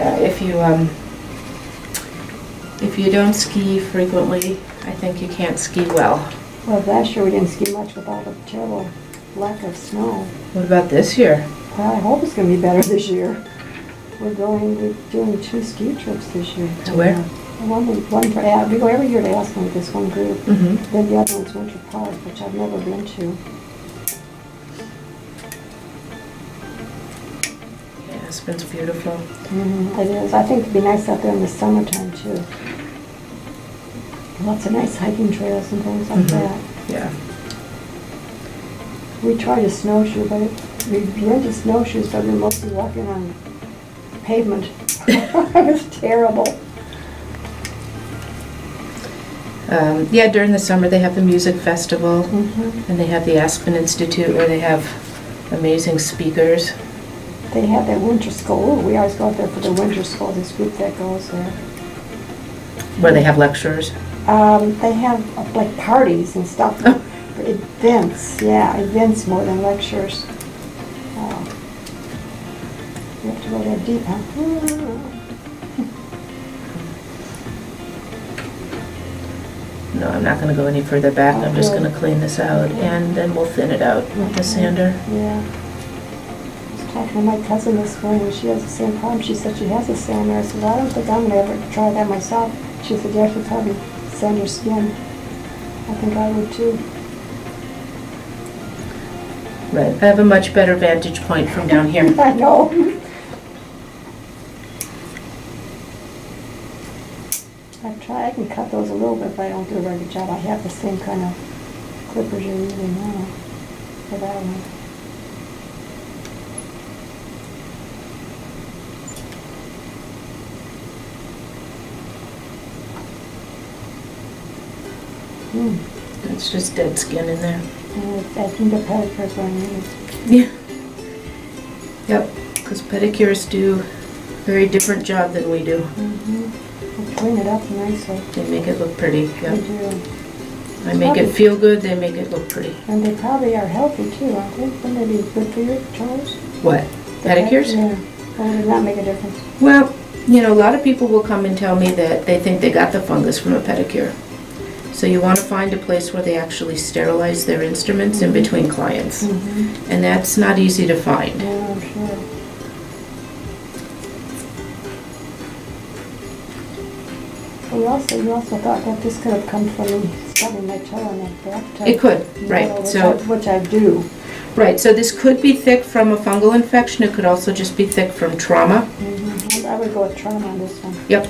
Yeah, if you don't ski frequently, I think you can't ski well. Well, last year we didn't ski much without a terrible lack of snow. What about this year? Well, I hope it's going to be better this year. We're doing 2 ski trips this year. To where? One for we go every year to Aspen with this one group. Then the other one's Winter Park, which I've never been to. Yeah, Aspen's beautiful. It is. I think it'd be nice out there in the summertime too. Lots of nice hiking trails and things like that. Yeah. We tried a snowshoe, but we've been to snowshoes, but we're mostly walking on pavement. It was terrible. Yeah, during the summer they have the music festival, and they have the Aspen Institute where they have amazing speakers. They have that winter school. We always go out there for the winter school, this group that goes there. Where they have lectures? They have like parties and stuff. Events, yeah, events more than lectures. You have to go that deep, huh? No, I'm not going to go any further back. I'm just going to clean this out, and then we'll thin it out with the sander. Yeah. I was talking to my cousin this morning, and she has the same problem. She said she has a sander. I said, well, I don't think I'm going to ever try that myself. She said, yeah, she'll probably sand your skin. I think I would too. Right. I have a much better vantage point from down here. I know. I can cut those a little bit, but I don't do a very good job. I have the same kind of clippers you're using now for that one. It's just dead skin in there. I think the pedicures are needed. Yeah. Yep, because pedicures do a very different job than we do. They clean it up nicely. They make it look pretty. Yep. They do. I make it feel good, they make it look pretty. And they probably are healthy too, aren't they? Wouldn't they be good for your toes? What? Pedicures? Yeah. Or would it not make a difference? Well, you know, a lot of people will come and tell me that they think they got the fungus from a pedicure. So you want to find a place where they actually sterilize their instruments in between clients. And that's not easy to find. Yeah, I'm sure. You also thought that this could have come from me stubbing my toe in that bathtub. It could, right. Which I do. Right, so this could be thick from a fungal infection. It could also just be thick from trauma. I would go with trauma on this one. Yep.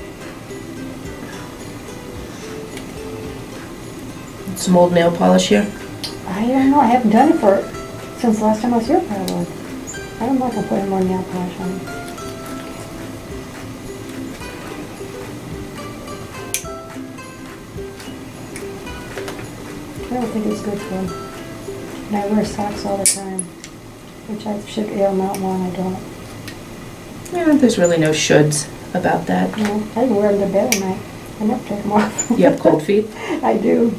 Some old nail polish here. I don't know. I haven't done it since the last time I was here, probably. I don't know if I can put any more nail polish on it. I don't think it's good for them. And I wear socks all the time, which I should air them out more, and I don't. Yeah, there's really no shoulds about that. No, I even wear them to bed at night. I never take them off. You have cold feet? I do.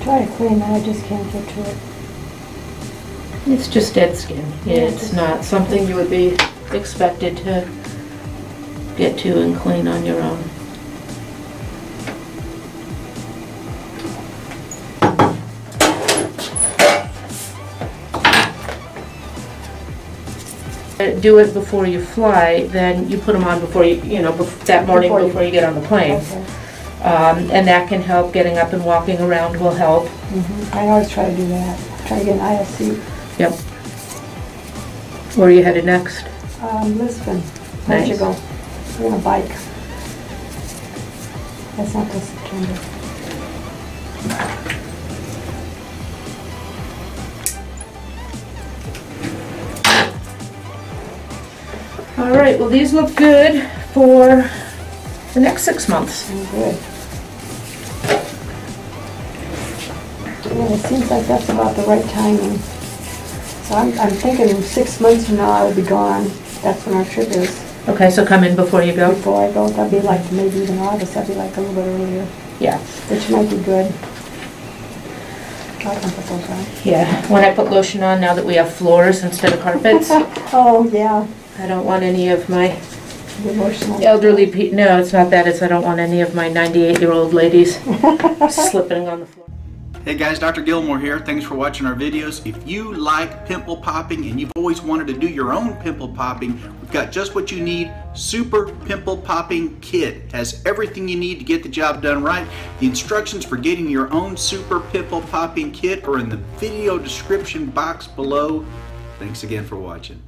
Try to clean that, I just can't get to it. It's just dead skin. It's not something you would be expected to get to and clean on your own. Do it before you fly, then you put them on before you, that morning before you get on the plane. Okay. And that can help. Getting up and walking around will help. I always try to do that. Try to get an ISC. Yep. Where are you headed next? Lisbon, Nice. Portugal. We're gonna bike. That's not till September. All right, well, these look good for the next 6 months. Oh, good. Yeah, it seems like that's about the right timing. So I'm thinking 6 months from now I will be gone. That's when our trip is. Okay, so come in before you go? Before I go, that'd be like maybe even August. That'd be like a little bit earlier, Yeah. which might be good. I can put those on. Yeah, when I put lotion on, now that we have floors instead of carpets, Oh, yeah. I don't want any of my Emotional. elderly people, no, it's not that, it's I don't want any of my 98-year-old ladies slipping on the floor. Hey guys, Dr. Gilmore here. Thanks for watching our videos. If you like pimple popping and you've always wanted to do your own pimple popping, we've got just what you need. Super Pimple Popping Kit. Has everything you need to get the job done right. The instructions for getting your own Super Pimple Popping Kit are in the video description box below. Thanks again for watching.